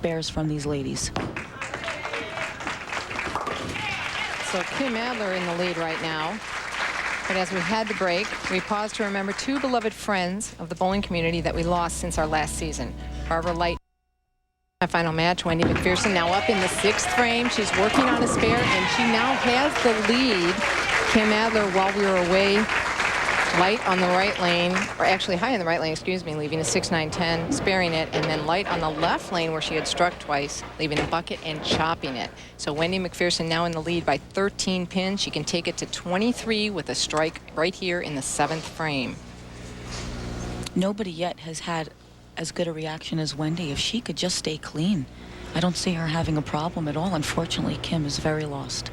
spares from these ladies. So Kim Adler in the lead right now. But as we had to break, we paused to remember two beloved friends of the bowling community that we lost since our last season. Barbara Light. Final match, Wendy Macpherson now up in the 6th frame. She's working on a spare, and she now has the lead. Kim Adler, while we were away, Light on the right lane, or actually high in the right lane, excuse me, leaving a 6-9-10, sparing it, and then Light on the left lane where she had struck twice, leaving a bucket and chopping it. So Wendy Macpherson now in the lead by 13 pins. She can take it to 23 with a strike right here in the 7th frame. Nobody yet has had as good a reaction as Wendy. If she could just stay clean, I don't see her having a problem at all. Unfortunately, Kim is very lost.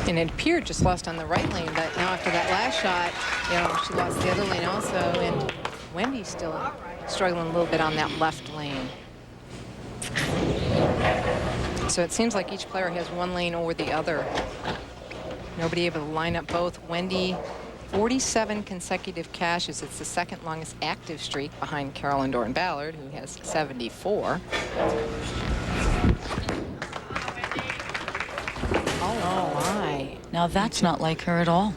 And it appeared just lost on the right lane, but now after that last shot, you know, she lost the other lane also, and Wendy's still struggling a little bit on that left lane. So it seems like each player has one lane over the other. Nobody able to line up both. Wendy, 47 consecutive cashes. It's the 2nd longest active streak behind Carolyn Doran-Ballard, who has 74. Oh my. Now that's not like her at all.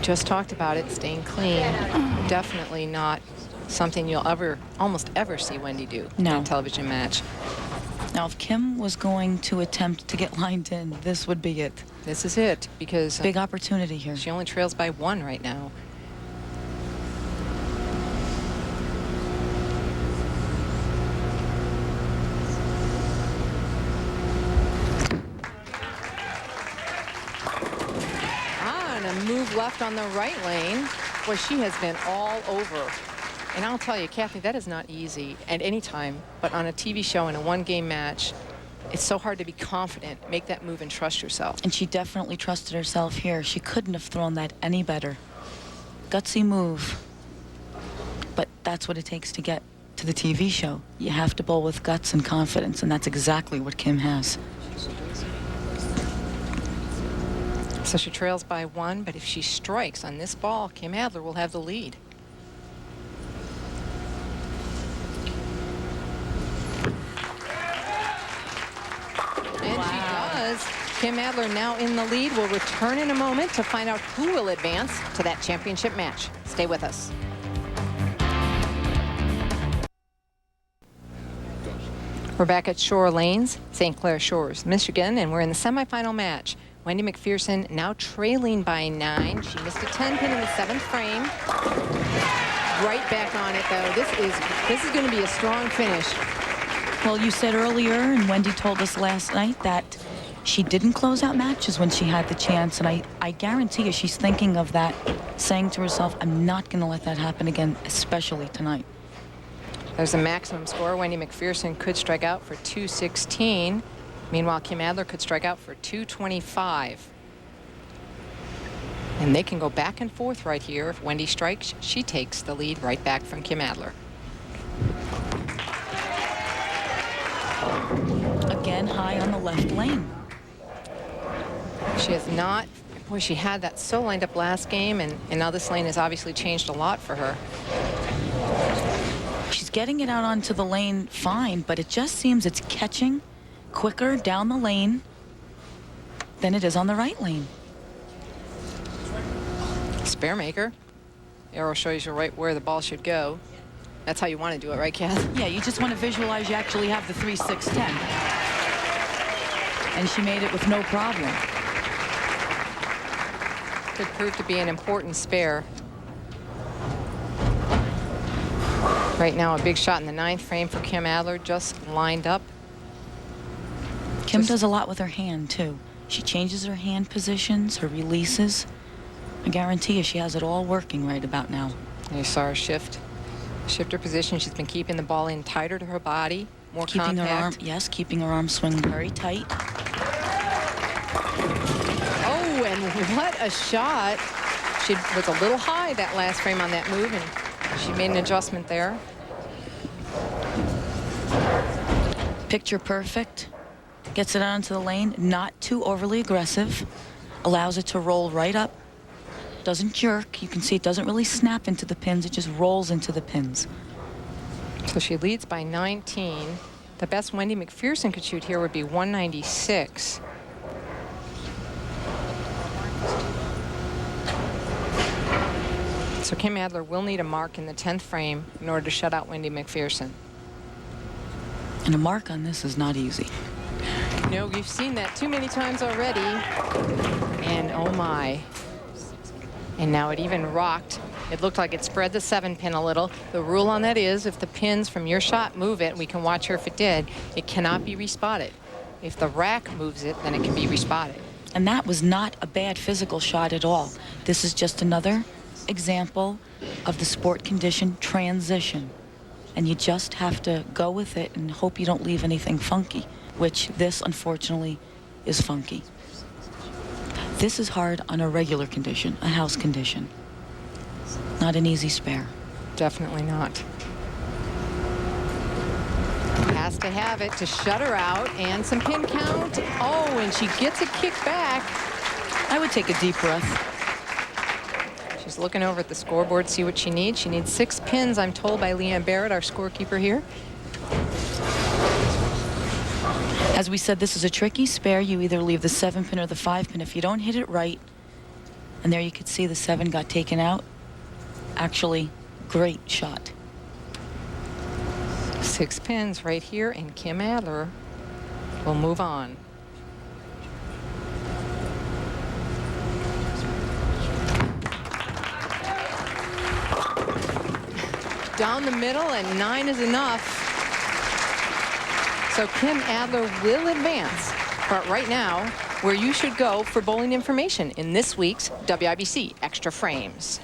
Just talked about it, staying clean. Definitely not something you'll almost ever see Wendy do in a television match. Now, if Kim was going to attempt to get lined in, this would be it. This is it, because big opportunity here. She only trails by 1 right now. And a move left on the right lane. Boy, she has been all over. And I'll tell you, Kathy, that is not easy at any time, but on a TV show in a 1-game match, it's so hard to be confident, make that move and trust yourself. And she definitely trusted herself here. She couldn't have thrown that any better. Gutsy move. But that's what it takes to get to the TV show. You have to bowl with guts and confidence, and that's exactly what Kim has. So she trails by 1, but if she strikes on this ball, Kim Adler will have the lead. And she does. Kim Adler now in the lead. We'll return in a moment to find out who will advance to that championship match. Stay with us. We're back at Shore Lanes, St. Clair Shores, Michigan, and we're in the semifinal match. Wendy Macpherson now trailing by 9. She missed a 10-pin in the 7th frame. Right back on it, though. This is going to be a strong finish. Well, you said earlier, and Wendy told us last night, that she didn't close out matches when she had the chance, and I guarantee you she's thinking of that, saying to herself, I'm not going to let that happen again, especially tonight. There's a maximum score. Wendy Macpherson could strike out for 216. Meanwhile, Kim Adler could strike out for 225. And they can go back and forth right here. If Wendy strikes, she takes the lead right back from Kim Adler. Again, high on the left lane. She has not, boy, she had that so lined up last game, and now this lane has obviously changed a lot for her. She's getting it out onto the lane fine, but it just seems it's catching quicker down the lane than it is on the right lane. Spare maker. Arrow shows you right where the ball should go. That's how you want to do it, right, Kath? Yeah, you just want to visualize you actually have the 3-6-10. And she made it with no problem. Could prove to be an important spare. Right now, a big shot in the 9th frame for Kim Adler, just lined up. Kim does a lot with her hand, too. She changes her hand positions, her releases. I guarantee you she has it all working right about now. You saw her shift her position. She's been keeping the ball in tighter to her body, more keeping compact. Her arm, yes, keeping her arm swing very tight. Oh, and what a shot. She was a little high that last frame on that move, and she made an adjustment there. Picture perfect. Gets it out into the lane, not too overly aggressive. Allows it to roll right up. Doesn't jerk. You can see it doesn't really snap into the pins. It just rolls into the pins. So she leads by 19. The best Wendy Macpherson could shoot here would be 196. So Kim Adler will need a mark in the 10th frame in order to shut out Wendy Macpherson. And a mark on this is not easy. No, we've seen that too many times already. And oh my. And now it even rocked. It looked like it spread the 7-pin a little. The rule on that is if the pins from your shot move it, we can watch her if it did, it cannot be respotted. If the rack moves it, then it can be respotted. And that was not a bad physical shot at all. This is just another example of the sport condition transition. And you just have to go with it and hope you don't leave anything funky, which this, unfortunately, is funky. This is hard on a regular condition, a house condition. Not an easy spare. Definitely not. Has to have it to shut her out, and some pin count. Oh, and she gets a kick back. I would take a deep breath. She's looking over at the scoreboard, see what she needs. She needs 6 pins, I'm told, by Leanne Barrett, our scorekeeper here. As we said, this is a tricky spare. You either leave the 7-pin or the 5-pin. If you don't hit it right, and there you could see the 7 got taken out. Actually, great shot. 6 pins right here, and Kim Adler will move on. Down the middle, and 9 is enough. So Kim Adler will advance. But right now, where you should go for bowling information in this week's WIBC Extra Frames.